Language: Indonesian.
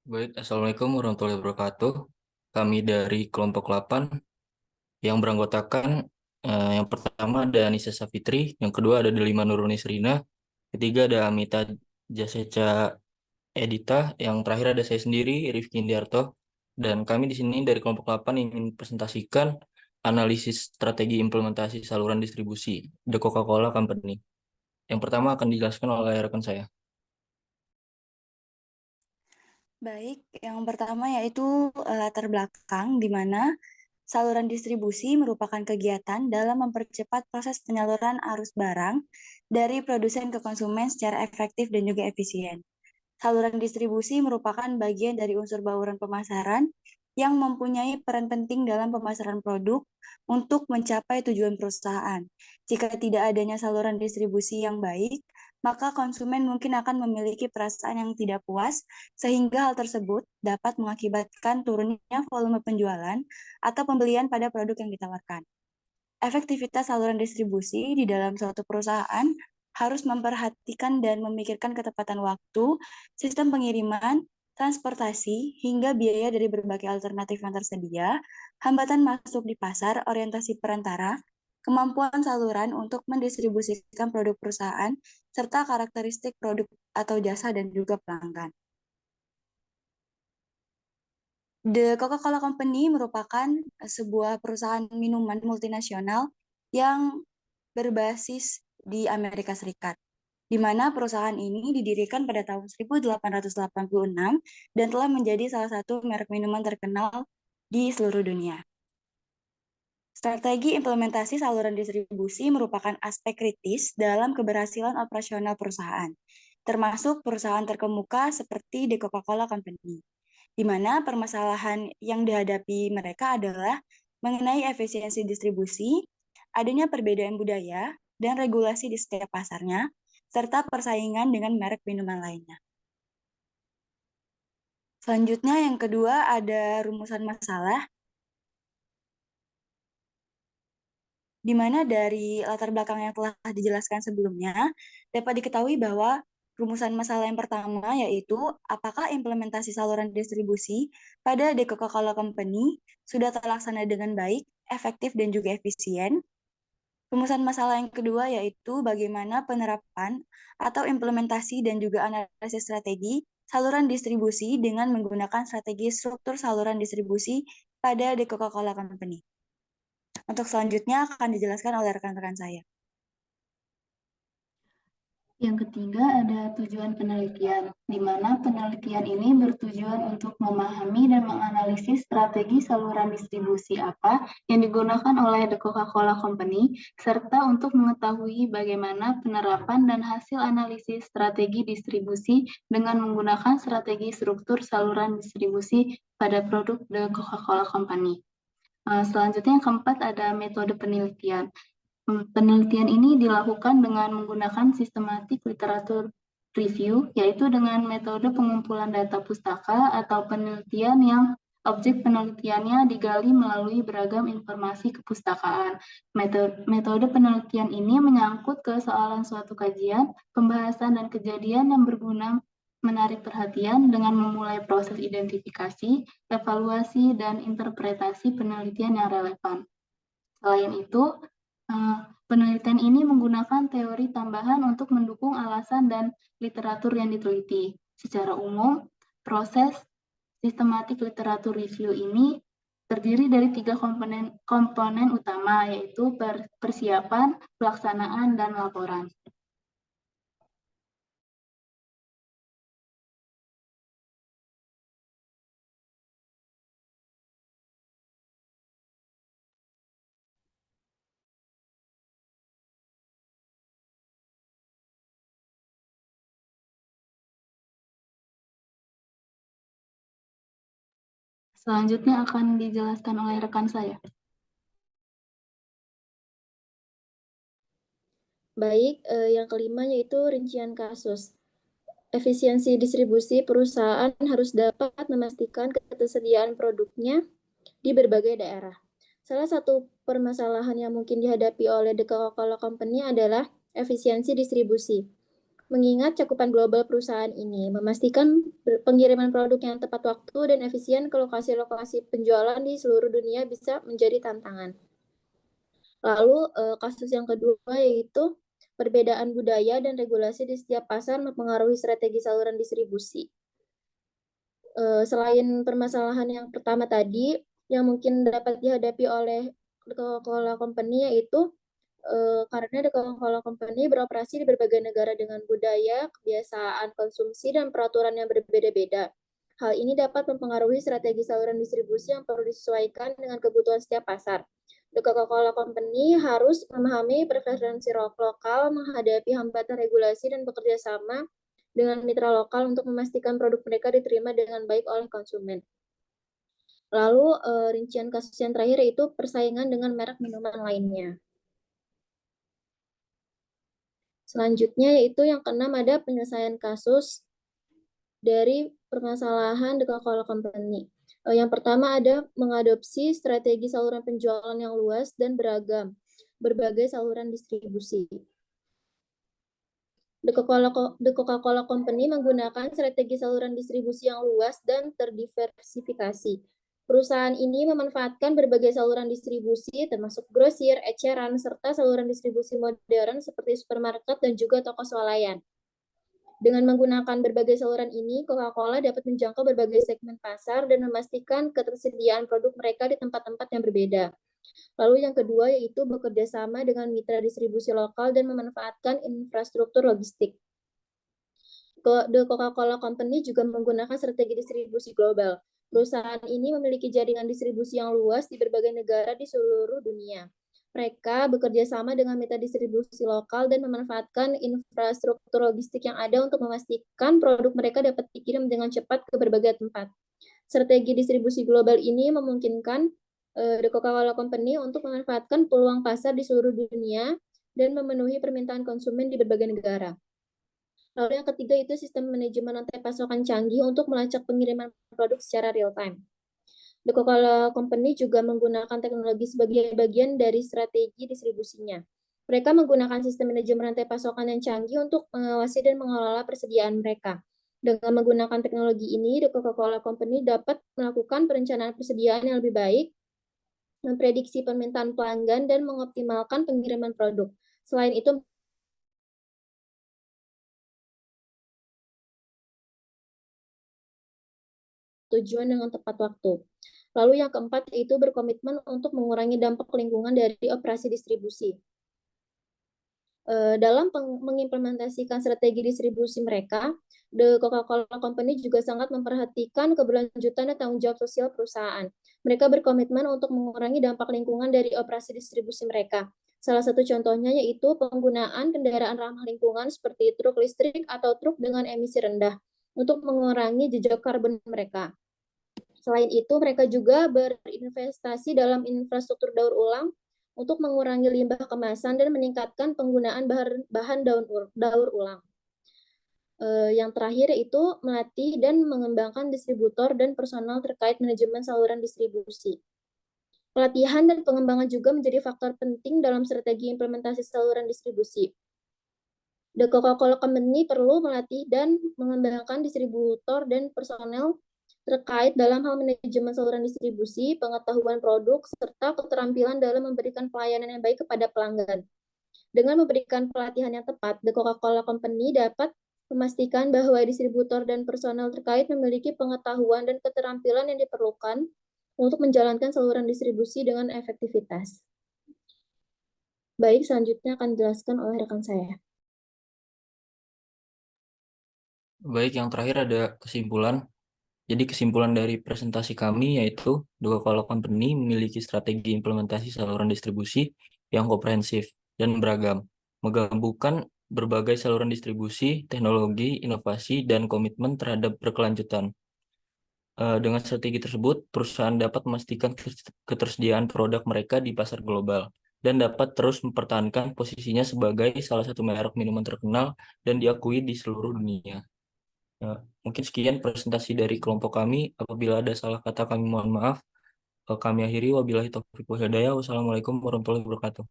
Baik, Assalamualaikum warahmatullahi wabarakatuh. Kami dari kelompok 8 yang beranggotakan yang pertama ada Anissa Safitri, yang kedua ada Delima Nuruni Serina, ketiga ada Amita Jaseca Edita, yang terakhir ada saya sendiri, Rifki Indiarto. Dan kami di sini dari kelompok 8 ingin presentasikan analisis strategi implementasi saluran distribusi The Coca-Cola Company. Yang pertama akan dijelaskan oleh rekan saya. Baik, yang pertama yaitu latar belakang di mana saluran distribusi merupakan kegiatan dalam mempercepat proses penyaluran arus barang dari produsen ke konsumen secara efektif dan juga efisien. Saluran distribusi merupakan bagian dari unsur bauran pemasaran yang mempunyai peran penting dalam pemasaran produk untuk mencapai tujuan perusahaan. Jika tidak adanya saluran distribusi yang baik, maka konsumen mungkin akan memiliki perasaan yang tidak puas, sehingga hal tersebut dapat mengakibatkan turunnya volume penjualan atau pembelian pada produk yang ditawarkan. Efektivitas saluran distribusi di dalam suatu perusahaan harus memperhatikan dan memikirkan ketepatan waktu, sistem pengiriman, transportasi, hingga biaya dari berbagai alternatif yang tersedia, hambatan masuk di pasar, orientasi perantara, kemampuan saluran untuk mendistribusikan produk perusahaan, serta karakteristik produk atau jasa dan juga pelanggan. The Coca-Cola Company merupakan sebuah perusahaan minuman multinasional yang berbasis di Amerika Serikat, di mana perusahaan ini didirikan pada tahun 1886 dan telah menjadi salah satu merek minuman terkenal di seluruh dunia. Strategi implementasi saluran distribusi merupakan aspek kritis dalam keberhasilan operasional perusahaan, termasuk perusahaan terkemuka seperti The Coca-Cola Company, di mana permasalahan yang dihadapi mereka adalah mengenai efisiensi distribusi, adanya perbedaan budaya, dan regulasi di setiap pasarnya, serta persaingan dengan merek minuman lainnya. Selanjutnya, yang kedua ada rumusan masalah, di mana dari latar belakang yang telah dijelaskan sebelumnya, dapat diketahui bahwa rumusan masalah yang pertama yaitu apakah implementasi saluran distribusi pada The Coca-Cola Company sudah terlaksana dengan baik, efektif, dan juga efisien. Rumusan masalah yang kedua yaitu bagaimana penerapan atau implementasi dan juga analisis strategi saluran distribusi dengan menggunakan strategi struktur saluran distribusi pada The Coca-Cola Company. Untuk selanjutnya akan dijelaskan oleh rekan-rekan saya. Yang ketiga ada tujuan penelitian, di mana penelitian ini bertujuan untuk memahami dan menganalisis strategi saluran distribusi apa yang digunakan oleh The Coca-Cola Company, serta untuk mengetahui bagaimana penerapan dan hasil analisis strategi distribusi dengan menggunakan strategi struktur saluran distribusi pada produk The Coca-Cola Company. Selanjutnya yang keempat ada metode penelitian. Penelitian ini dilakukan dengan menggunakan sistematik literatur review, yaitu dengan metode pengumpulan data pustaka atau penelitian yang objek penelitiannya digali melalui beragam informasi kepustakaan. Metode penelitian ini menyangkut kesoalan suatu kajian, pembahasan, dan kejadian yang berguna menarik perhatian dengan memulai proses identifikasi, evaluasi, dan interpretasi penelitian yang relevan. Selain itu, penelitian ini menggunakan teori tambahan untuk mendukung alasan dan literatur yang diteliti. Secara umum, proses sistematik literatur review ini terdiri dari 3 komponen utama, yaitu persiapan, pelaksanaan, dan laporan. Selanjutnya akan dijelaskan oleh rekan saya. Baik, yang kelima yaitu rincian kasus. Efisiensi distribusi perusahaan harus dapat memastikan ketersediaan produknya di berbagai daerah. Salah satu permasalahan yang mungkin dihadapi oleh The Coca-Cola Company adalah efisiensi distribusi. Mengingat cakupan global perusahaan ini, memastikan pengiriman produk yang tepat waktu dan efisien ke lokasi-lokasi penjualan di seluruh dunia bisa menjadi tantangan. Lalu kasus yang kedua yaitu perbedaan budaya dan regulasi di setiap pasar mempengaruhi strategi saluran distribusi. Selain permasalahan yang pertama tadi, yang mungkin dapat dihadapi oleh Coca-Cola Company yaitu karena The Coca-Cola Company beroperasi di berbagai negara dengan budaya, kebiasaan konsumsi, dan peraturan yang berbeda-beda. Hal ini dapat mempengaruhi strategi saluran distribusi yang perlu disesuaikan dengan kebutuhan setiap pasar. The Coca-Cola Company harus memahami preferensi lokal, menghadapi hambatan regulasi, dan bekerja sama dengan mitra lokal untuk memastikan produk mereka diterima dengan baik oleh konsumen. Lalu, rincian kasus yang terakhir yaitu persaingan dengan merek minuman lainnya. Selanjutnya yaitu yang keenam ada penyelesaian kasus dari permasalahan The Coca-Cola Company. Yang pertama ada mengadopsi strategi saluran penjualan yang luas dan beragam, berbagai saluran distribusi. The Coca-Cola Company menggunakan strategi saluran distribusi yang luas dan terdiversifikasi. Perusahaan ini memanfaatkan berbagai saluran distribusi, termasuk grosir, eceran, serta saluran distribusi modern seperti supermarket dan juga toko swalayan. Dengan menggunakan berbagai saluran ini, Coca-Cola dapat menjangkau berbagai segmen pasar dan memastikan ketersediaan produk mereka di tempat-tempat yang berbeda. Lalu yang kedua yaitu bekerja sama dengan mitra distribusi lokal dan memanfaatkan infrastruktur logistik. The Coca-Cola Company juga menggunakan strategi distribusi global. Perusahaan ini memiliki jaringan distribusi yang luas di berbagai negara di seluruh dunia. Mereka bekerja sama dengan mitra distribusi lokal dan memanfaatkan infrastruktur logistik yang ada untuk memastikan produk mereka dapat dikirim dengan cepat ke berbagai tempat. Strategi distribusi global ini memungkinkan The Coca-Cola Company untuk memanfaatkan peluang pasar di seluruh dunia dan memenuhi permintaan konsumen di berbagai negara. Lalu yang ketiga itu sistem manajemen rantai pasokan canggih untuk melacak pengiriman produk secara real time. The Coca-Cola Company juga menggunakan teknologi sebagai bagian dari strategi distribusinya. Mereka menggunakan sistem manajemen rantai pasokan yang canggih untuk mengawasi dan mengelola persediaan mereka. Dengan menggunakan teknologi ini, The Coca-Cola Company dapat melakukan perencanaan persediaan yang lebih baik, memprediksi permintaan pelanggan, dan mengoptimalkan pengiriman produk. Selain itu, tujuan dengan tepat waktu. Lalu yang keempat yaitu berkomitmen untuk mengurangi dampak lingkungan dari operasi distribusi. Dalam mengimplementasikan strategi distribusi mereka, The Coca-Cola Company juga sangat memperhatikan keberlanjutan dan tanggung jawab sosial perusahaan. Mereka berkomitmen untuk mengurangi dampak lingkungan dari operasi distribusi mereka. Salah satu contohnya yaitu penggunaan kendaraan ramah lingkungan seperti truk listrik atau truk dengan emisi rendah untuk mengurangi jejak karbon mereka. Selain itu, mereka juga berinvestasi dalam infrastruktur daur ulang untuk mengurangi limbah kemasan dan meningkatkan penggunaan bahan daur ulang. Yang terakhir yaitu melatih dan mengembangkan distributor dan personal terkait manajemen saluran distribusi. Pelatihan dan pengembangan juga menjadi faktor penting dalam strategi implementasi saluran distribusi. The Coca-Cola Company perlu melatih dan mengembangkan distributor dan personel terkait dalam hal manajemen saluran distribusi, pengetahuan produk, serta keterampilan dalam memberikan pelayanan yang baik kepada pelanggan. Dengan memberikan pelatihan yang tepat, The Coca-Cola Company dapat memastikan bahwa distributor dan personel terkait memiliki pengetahuan dan keterampilan yang diperlukan untuk menjalankan saluran distribusi dengan efektivitas. Baik, selanjutnya akan dijelaskan oleh rekan saya. Baik, yang terakhir ada kesimpulan. Jadi kesimpulan dari presentasi kami yaitu The Coca-Cola Company memiliki strategi implementasi saluran distribusi yang komprehensif dan beragam, menggabungkan berbagai saluran distribusi, teknologi, inovasi, dan komitmen terhadap berkelanjutan. Dengan strategi tersebut, perusahaan dapat memastikan ketersediaan produk mereka di pasar global dan dapat terus mempertahankan posisinya sebagai salah satu merek minuman terkenal dan diakui di seluruh dunia. Mungkin sekian presentasi dari kelompok kami. Apabila ada salah kata kami mohon maaf. Kami akhiri wabillahi taufiq wal hidayah. Wassalamualaikum warahmatullahi wabarakatuh.